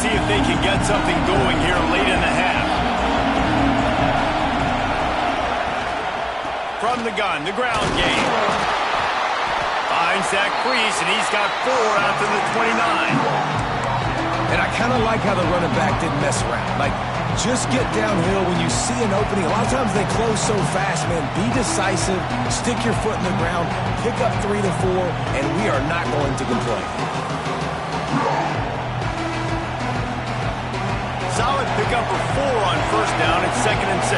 Let's see if they can get something going here late in the half. From the gun, the ground game. Finds Zach Priest, and he's got 4 after the 29. And I kind of like how the running back didn't mess around. Like, just get downhill when you see an opening. A lot of times they close so fast, man. Be decisive, stick your foot in the ground, pick up 3 to 4, and we are not going to complain. Solid pickup of 4 on first down at 2nd and 6.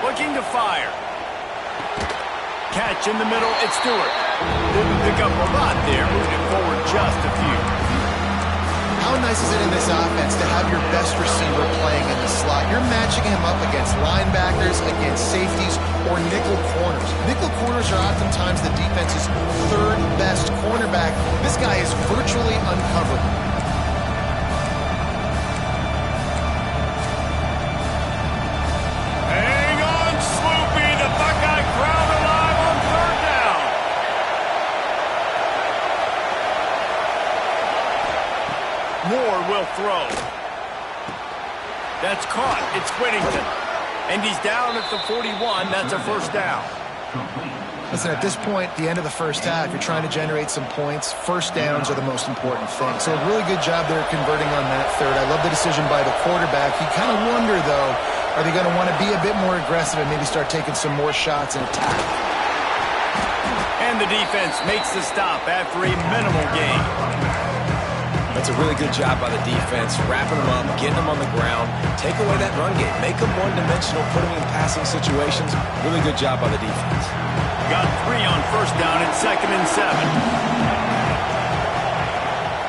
Looking to fire. Catch in the middle, it's Stewart. Didn't pick up a lot there, moving it forward just a few. How nice is it in this offense to have your best receiver playing in the slot? You're matching him up against linebackers, against safeties, or nickel corners. Nickel corners are oftentimes the defense's 3rd best cornerback. This guy is virtually uncoverable. Moore will throw. That's caught. It's Whittington. And he's down at the 41. That's a first down. Listen, at this point, the end of the first half, you're trying to generate some points. First downs are the most important thing. So a really good job there converting on that third. I love the decision by the quarterback. You kind of wonder, though, are they going to want to be a bit more aggressive and maybe start taking some more shots and attack? And the defense makes the stop after a minimal gain. That's a really good job by the defense, wrapping them up, getting them on the ground, take away that run game, make them one-dimensional, put them in passing situations. Really good job by the defense. Got 3 on first down at 2nd and 7.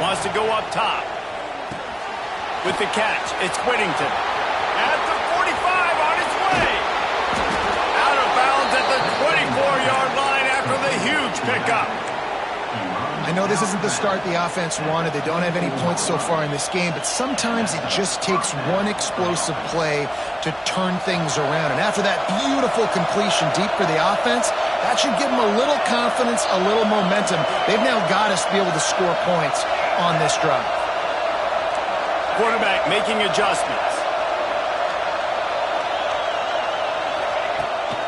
Wants to go up top. With the catch, it's Whittington. At the 45, on his way. Out of bounds at the 24-yard line after the huge pickup. I know this isn't the start the offense wanted. They don't have any points so far in this game, but sometimes it just takes one explosive play to turn things around. And after that beautiful completion deep for the offense, that should give them a little confidence, a little momentum. They've now got us to be able to score points on this drive. Quarterback making adjustments.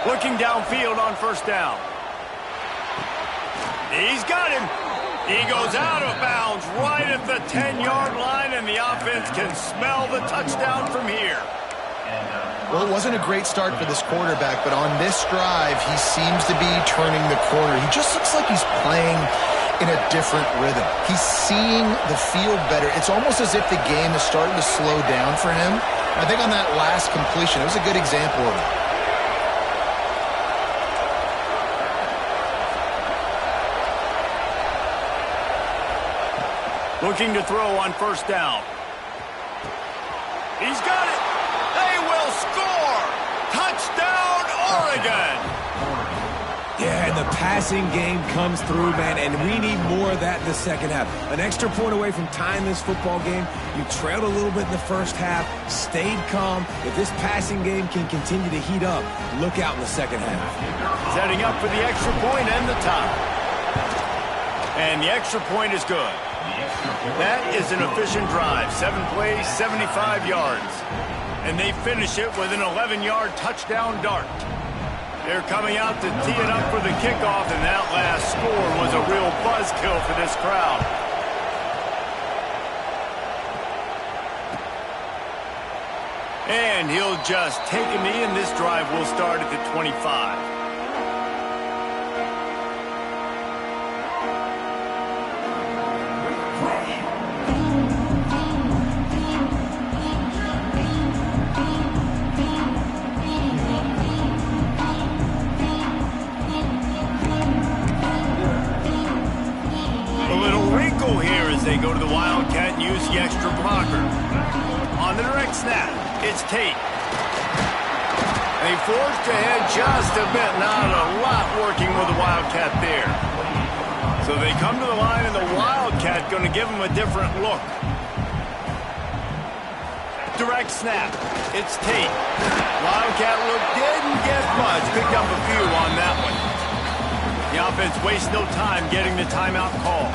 Looking downfield on first down. He's got him. He goes out of bounds right at the 10-yard line, and the offense can smell the touchdown from here. Well, it wasn't a great start for this quarterback, but on this drive, he seems to be turning the corner. He just looks like he's playing in a different rhythm. He's seeing the field better. It's almost as if the game is starting to slow down for him. I think on that last completion, it was a good example of it. Looking to throw on first down. He's got it. They will score. Touchdown, Oregon. Yeah, and the passing game comes through, man, and we need more of that in the second half. An extra point away from tying this football game. You trailed a little bit in the first half, stayed calm. If this passing game can continue to heat up, look out in the second half. Setting up for the extra point and the tie. And the extra point is good. That is an efficient drive. 7 plays, 75 yards. And they finish it with an 11-yard touchdown dart. They're coming out to tee it up for the kickoff, and that last score was a real buzzkill for this crowd. And he'll just take a knee, and this drive will start at the 25. They go to the Wildcat and use the extra blocker. On the direct snap, it's Tate. They forced ahead just a bit, not a lot working with the Wildcat there. So they come to the line, and the Wildcat going to give them a different look. Direct snap, it's Tate. Wildcat look didn't get much, picked up a few on that one. The offense wastes no time getting the timeout call.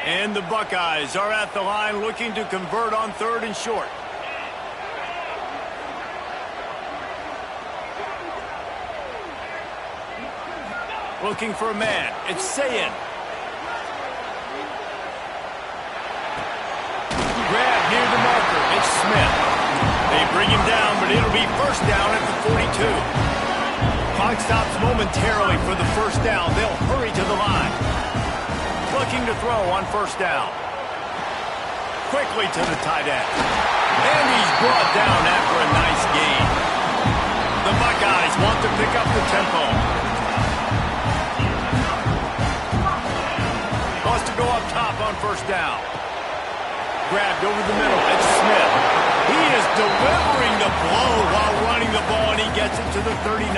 And the Buckeyes are at the line looking to convert on 3rd and short. Looking for a man. It's Sayin. Grab near the marker. It's Smith. They bring him down, but it'll be first down at the 42. Clock stops momentarily for the first down. They'll hurry to the line. Looking to throw on first down. Quickly to the tight end. And he's brought down after a nice gain. The Buckeyes want to pick up the tempo. Wants to go up top on first down. Grabbed over the middle. It's Smith. He is delivering the blow while running the ball, and he gets it to the 39.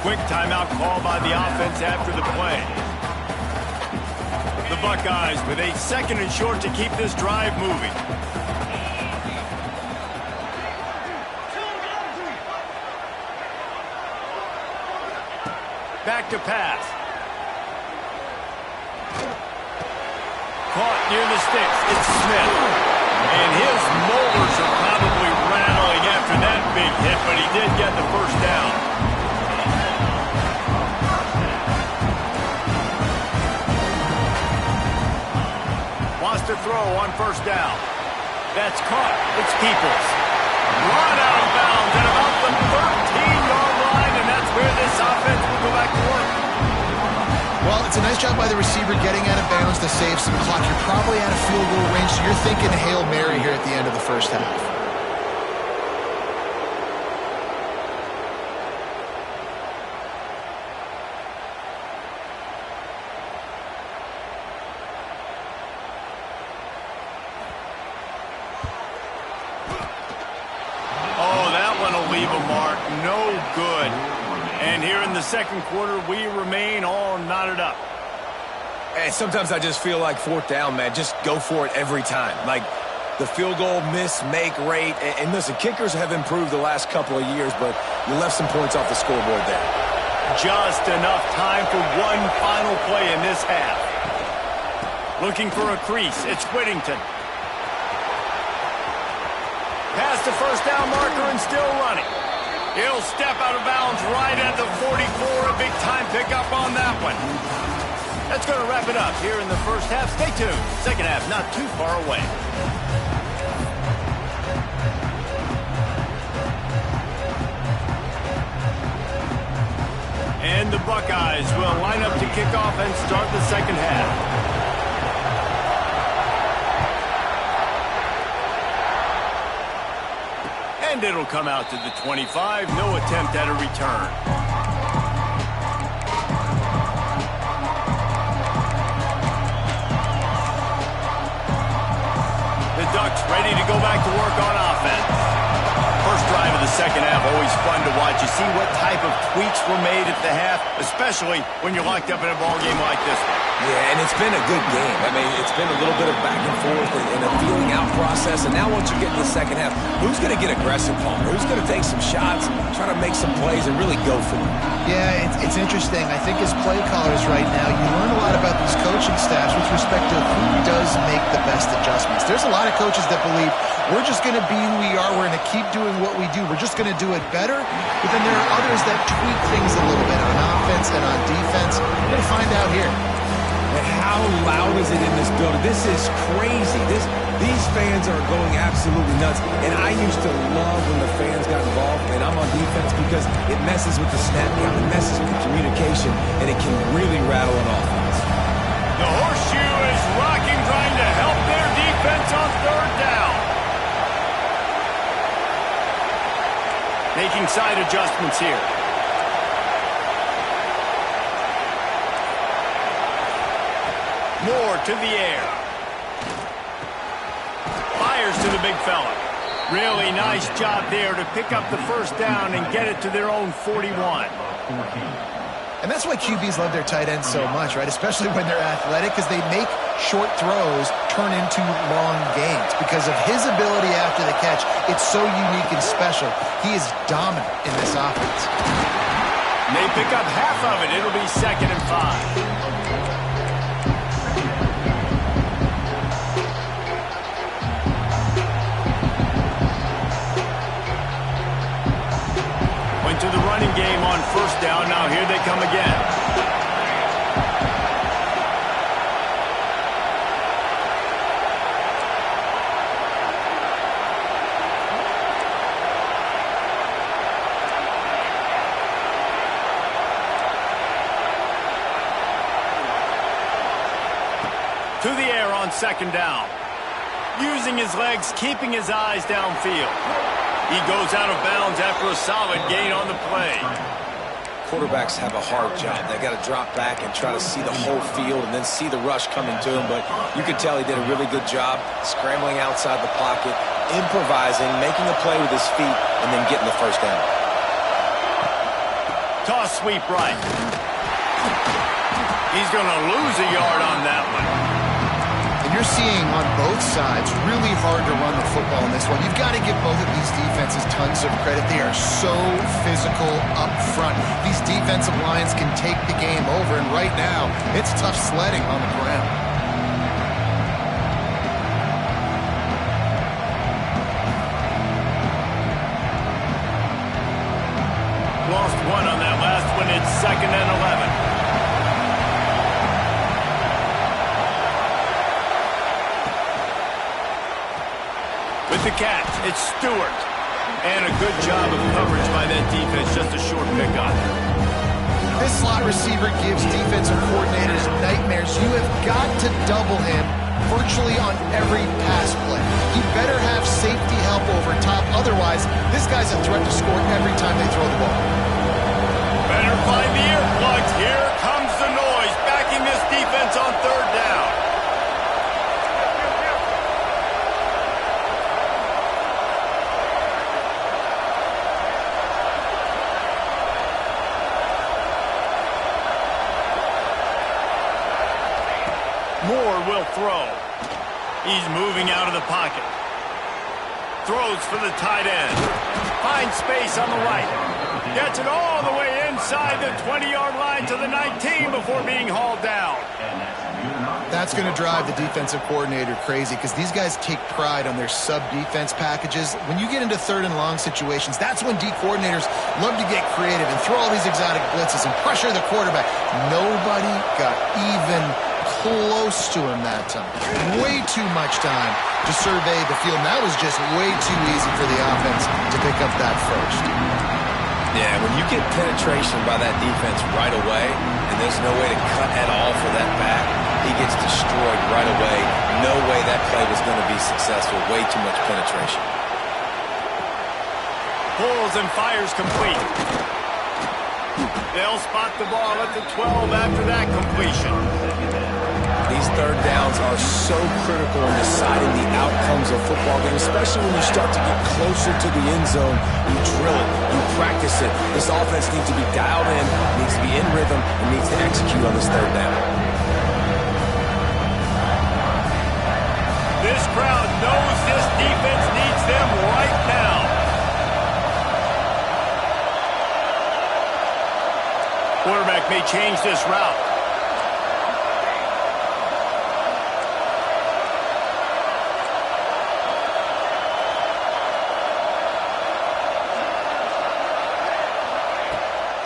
Quick timeout call by the offense after the play. The Buckeyes with a 2nd and short to keep this drive moving. Back to pass. Caught near the sticks. It's Smith. And his molars are probably rattling after that big hit, but he did get the first down. Wants to throw on first down. That's caught. It's Peoples. Run out of bounds at about the 13-yard line, and that's where this offense will go back to work. Well, it's a nice job by the receiver getting out of bounds to save some clock. You're probably out of field goal range, so you're thinking Hail Mary here at the end of the first half. Oh, that one will leave a mark. No good. And here in the second quarter, we remain all knotted up. And sometimes I just feel like 4th down, man. Just go for it every time. Like the field goal miss-make rate. And listen, kickers have improved the last couple of years, but you left some points off the scoreboard there. Just enough time for one final play in this half. Looking for a crease. It's Whittington. Past the first down marker and still running. He'll step out of bounds right at the 44. A big time pickup on that one. That's going to wrap it up here in the first half. Stay tuned. Second half not too far away. And the Buckeyes will line up to kick off and start the second half. And it'll come out to the 25. No attempt at a return. The Ducks ready to go back to work on offense. First drive of the second half, always fun to watch. You see what type of tweaks were made at the half, especially when you're locked up in a ball game like this one. Yeah, and it's been a good game. I mean, it's been a little bit of back and forth and a feeling out process. And now once you get to the second half, who's going to get aggressive, Paul? Who's going to take some shots, try to make some plays, and really go for it? Yeah, it's interesting. I think as play callers right now, you learn a lot about these coaching staffs with respect to who does make the best adjustments. There's a lot of coaches that believe we're just going to be who we are. We're going to keep doing what we do. We're just going to do it better. But then there are others that tweak things a little bit on offense and on defense. We're going to find out here. And how loud is it in this building? This is crazy. These fans are going absolutely nuts. And I used to love when the fans got involved, and I'm on defense because it messes with the snap count, it messes with the communication, and it can really rattle an offense. The horseshoe is rocking, trying to help their defense on third down. Making side adjustments here. Moore to the air. Fires to the big fella. Really nice job there to pick up the first down and get it to their own 41. And that's why QBs love their tight ends so much, right? Especially when they're athletic, because they make short throws turn into long gains. Because of his ability after the catch, it's so unique and special. He is dominant in this offense. And they pick up half of it. It'll be 2nd and 5. To the running game on 1st down. Now here they come again. To the air on 2nd down. Using his legs, keeping his eyes downfield. He goes out of bounds after a solid gain on the play. Quarterbacks have a hard job. They got to drop back and try to see the whole field and then see the rush coming to him. But you could tell he did a really good job scrambling outside the pocket, improvising, making a play with his feet, and then getting the 1st down. Toss sweep right. He's going to lose a yard on that one. And you're seeing on both sides really hard to run the football in this one. You've got to give both of these defenses tons of credit. They are so physical up front. These defensive lines can take the game over, and right now, it's tough sledding on the ground. Lost one on that last one. It's 2nd and 11. With the catch, it's Stewart. And a good job of coverage by that defense, just a short pickup. This slot receiver gives defensive coordinators nightmares. You have got to double him virtually on every pass play. You better have safety help over top. Otherwise, this guy's a threat to score every time they throw the ball. Better find the earplugs. Here comes the noise, backing this defense on 3rd down. Moore will throw. He's moving out of the pocket. Throws for the tight end. Finds space on the right. Gets it all the way inside the 20-yard line to the 19 before being hauled down. That's going to drive the defensive coordinator crazy because these guys take pride on their sub-defense packages. When you get into 3rd and long situations, that's when D coordinators love to get creative and throw all these exotic blitzes and pressure the quarterback. Nobody got even close to him that time. Way too much time to survey the field. And that was just way too easy for the offense to pick up that 1st. Yeah, when you get penetration by that defense right away, and there's no way to cut at all for that back, he gets destroyed right away. No way that play was going to be successful. Way too much penetration. Pulls and fires complete. They'll spot the ball at the 12 after that completion. These 3rd downs are so critical in deciding the outcomes of football games, especially when you start to get closer to the end zone. You drill it, you practice it. This offense needs to be dialed in, needs to be in rhythm, and needs to execute on this 3rd down. This crowd knows this defense needs them right now. Quarterback may change this route.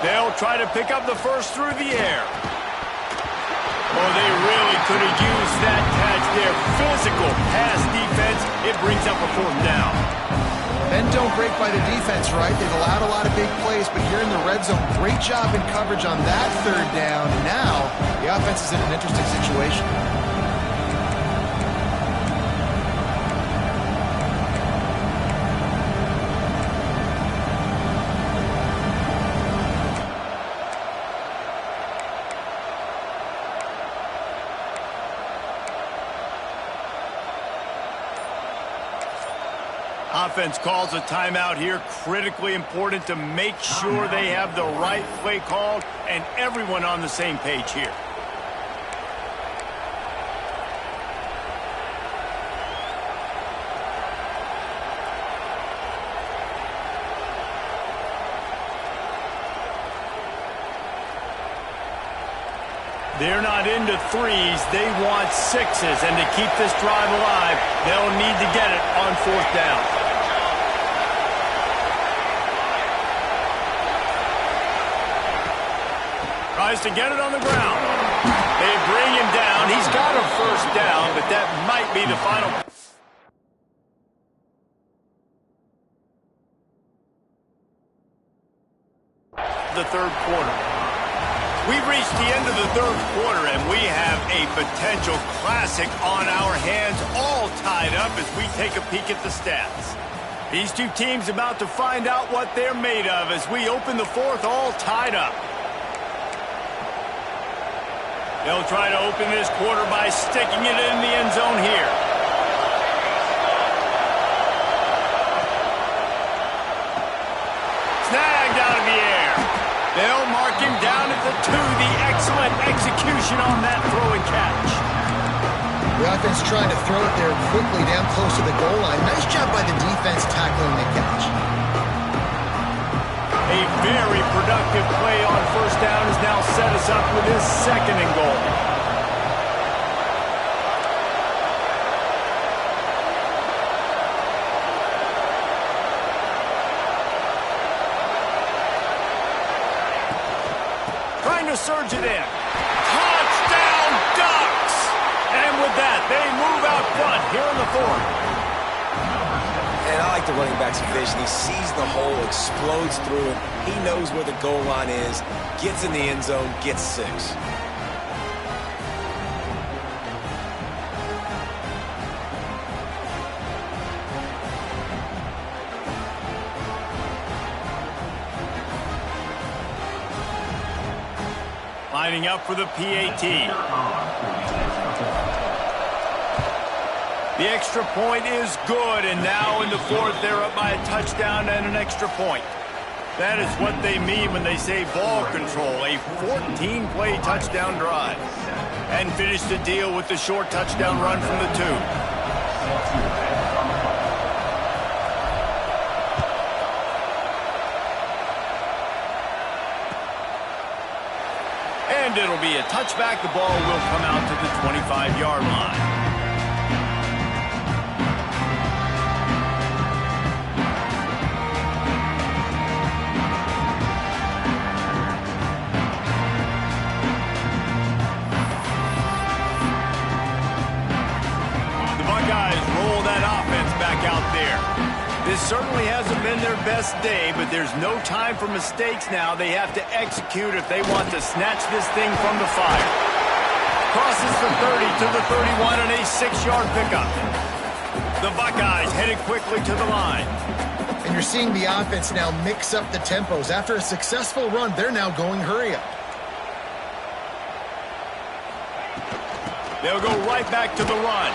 They'll try to pick up the 1st through the air. Oh, they really could have used that catch there. Physical pass defense. It brings up a 4th down. Bend don't break by the defense, right? They've allowed a lot of big plays, but here in the red zone, great job in coverage on that 3rd down. Now, the offense is in an interesting situation. Offense calls a timeout here. Critically important to make sure they have the right play called and everyone on the same page here. They're not into threes. They want sixes. And to keep this drive alive, they'll need to get it on fourth down. Tries to get it on the ground. They bring him down. He's got a first down, but that might be the final. The third quarter. We've reached the end of the third quarter, and we have a potential classic on our hands, all tied up as we take a peek at the stats. These two teams about to find out what they're made of as we open the fourth, all tied up. They'll try to open this quarter by sticking it in the end zone here. Snagged out of the air. They'll mark him down at the 2. The excellent execution on that throw and catch. The offense trying to throw it there quickly down close to the goal line. Nice job by the defense tackling the catch. A very productive play on first down has now set us up with his second and goal. To surge it in. Touchdown, Ducks! And with that, they move out front here in the fourth. And I like the running back's vision. He sees the hole, explodes through it. He knows where the goal line is, gets in the end zone, gets 6. Lining up for the PAT. The extra point is good, and now in the fourth, they're up by a touchdown and an extra point. That is what they mean when they say ball control, a 14-play touchdown drive. And finish the deal with the short touchdown run from the 2. And it'll be a touchback. The ball will come out to the 25-yard line. The Buckeyes roll that offense back out there. This certainly hasn't been their best day, but there's no time for mistakes now. They have to execute if they want to snatch this thing from the fire. Crosses the 30 to the 31 and a 6-yard pickup. The Buckeyes headed quickly to the line. And you're seeing the offense now mix up the tempos. After a successful run, they're now going hurry up. They'll go right back to the run.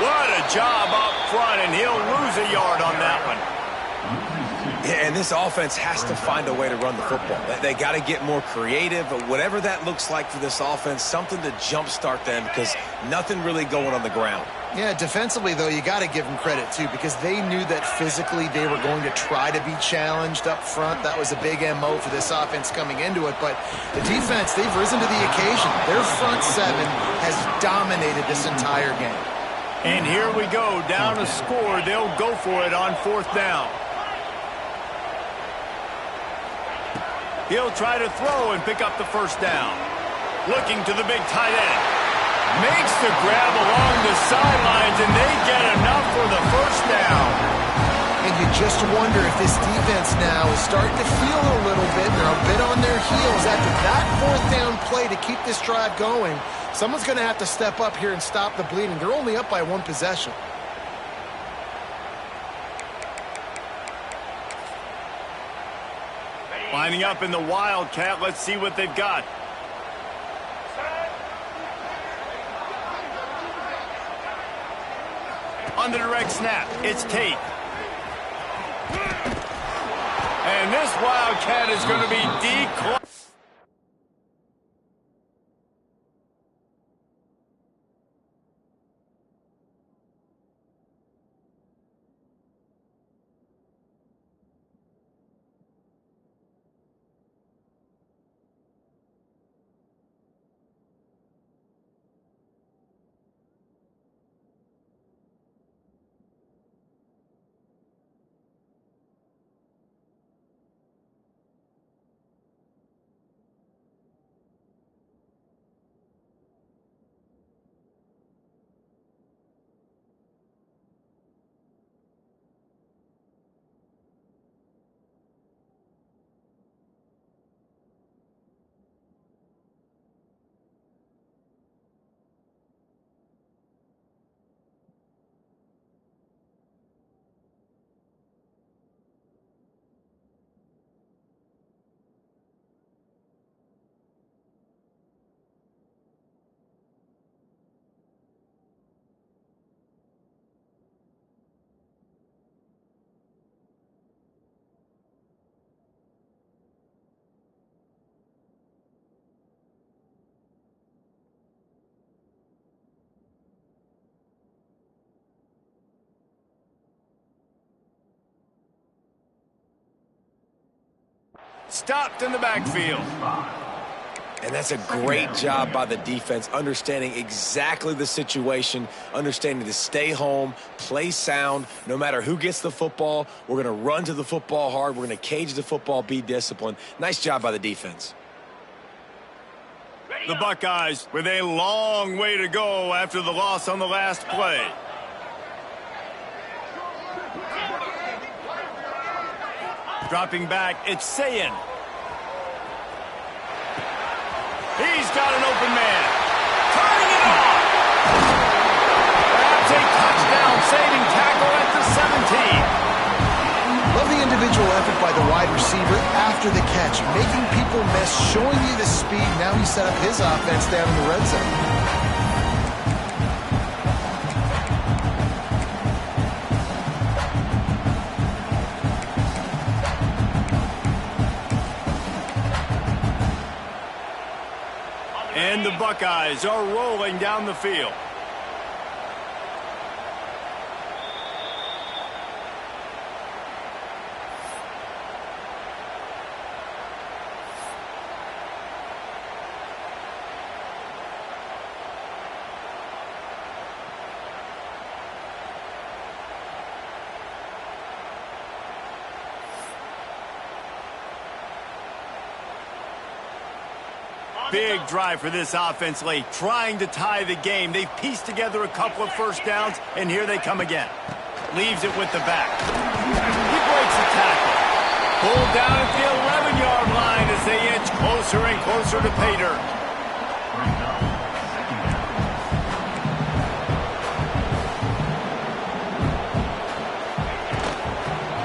What a job up front, and he'll lose a yard on that one. Yeah, and this offense has to find a way to run the football. They got to get more creative, but whatever that looks like for this offense, something to jumpstart them because nothing really going on the ground. Yeah, defensively, though, you got to give them credit, too, because they knew that physically they were going to try to be challenged up front. That was a big MO for this offense coming into it. But the defense, they've risen to the occasion. Their front seven has dominated this entire game. And here we go, down a score. They'll go for it on fourth down. He'll try to throw and pick up the first down. Looking to the big tight end. Makes the grab along the sidelines, and they get enough for the first down. And you just wonder if this defense now is starting to feel a little bit. They're a bit on their heels after that fourth down play to keep this drive going. Someone's going to have to step up here and stop the bleeding. They're only up by one possession. Lining up in the Wildcat. Let's see what they've got. On the direct snap, it's Tate. this Wildcat is going to be declared. Stopped in the backfield. And that's a great job by the defense, understanding exactly the situation, understanding to stay home, play sound. No matter who gets the football, we're going to run to the football hard. We're going to cage the football, be disciplined. Nice job by the defense. The Buckeyes with a long way to go after the loss on the last play. Dropping back, it's Sayin. He's got an open man. Turning it on. Perhaps a touchdown saving tackle at the 17. Love the individual effort by the wide receiver after the catch, making people miss, showing you the speed. Now he set up his offense down in the red zone. And the Buckeyes are rolling down the field. Big drive for this offense late, trying to tie the game. They've pieced together a couple of first downs, and here they come again. Leaves it with the back. He breaks the tackle. Pulled down at the 11-yard line as they inch closer and closer to pay dirt.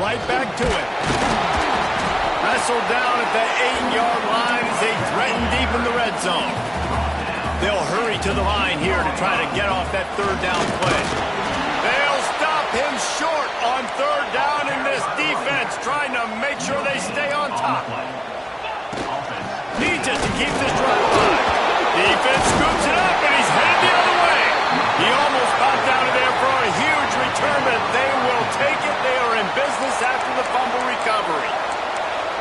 Right back to it. Wrestled down at the 8-yard line as they threaten deep in the red zone. They'll hurry to the line here to try to get off that third down play. They'll stop him short on third down in this defense, trying to make sure they stay on top. Needs it to keep this drive alive. Defense scoops it up, and he's headed the other way. He almost popped out of there for a huge return, but they will take it. They are in business after the fumble recovery.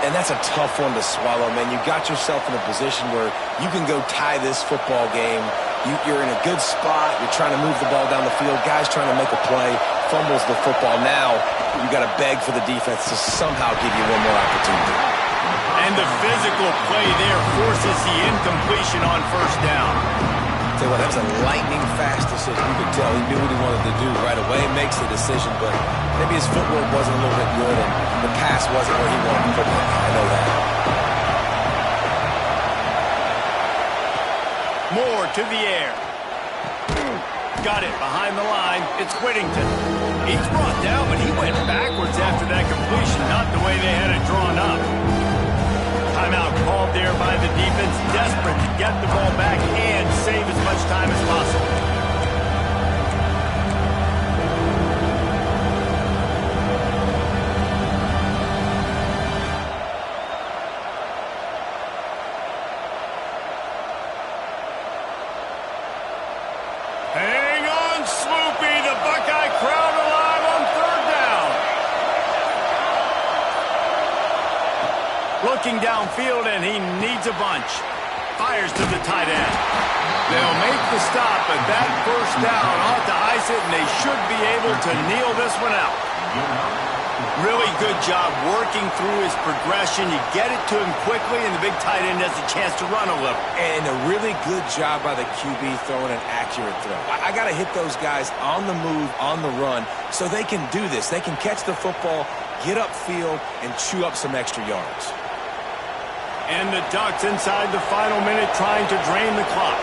And that's a tough one to swallow, man. You got yourself in a position where you can go tie this football game. You're in a good spot. You're trying to move the ball down the field. Guys trying to make a play. Fumbles the football. Now you got to beg for the defense to somehow give you one more opportunity. And the physical play there forces the incompletion on first down. Tell you what, that's a lightning-fast decision. You could tell he knew what he wanted to do right away. Makes the decision, but maybe his footwork wasn't a little bit good, and the pass wasn't where he wanted to put it. I know that. Moore to the air. Got it behind the line. It's Whittington. He's brought down, but he went backwards after that completion, not the way they had it drawn up. Timeout called there by the defense, desperate to get the ball back and save as much time as possible. looking downfield, and he needs a bunch. Fires to the tight end. They'll make the stop, but that first down ought to ice it, and they should be able to kneel this one out. Really good job working through his progression. You get it to him quickly, and the big tight end has a chance to run a little. And a really good job by the QB throwing an accurate throw. I got to hit those guys on the move, on the run, so they can do this. They can catch the football, get upfield, and chew up some extra yards. And the Ducks inside the final minute trying to drain the clock.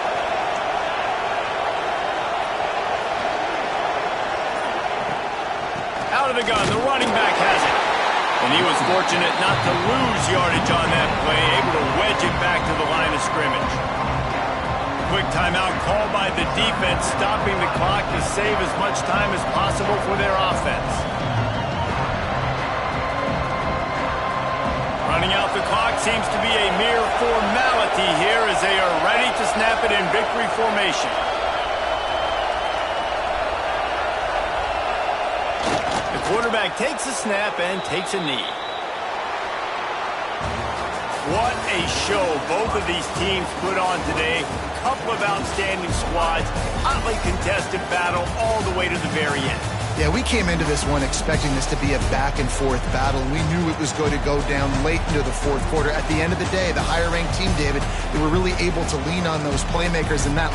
Out of the gun, the running back has it. And he was fortunate not to lose yardage on that play, able to wedge it back to the line of scrimmage. Quick timeout called by the defense, stopping the clock to save as much time as possible for their offense. Running out the clock seems to be a mere formality here as they are ready to snap it in victory formation. The quarterback takes a snap and takes a knee. What a show both of these teams put on today. A couple of outstanding squads, hotly contested battle all the way to the very end. Yeah, we came into this one expecting this to be a back-and-forth battle. We knew it was going to go down late into the fourth quarter. At the end of the day, the higher-ranked team, David, they were really able to lean on those playmakers, and that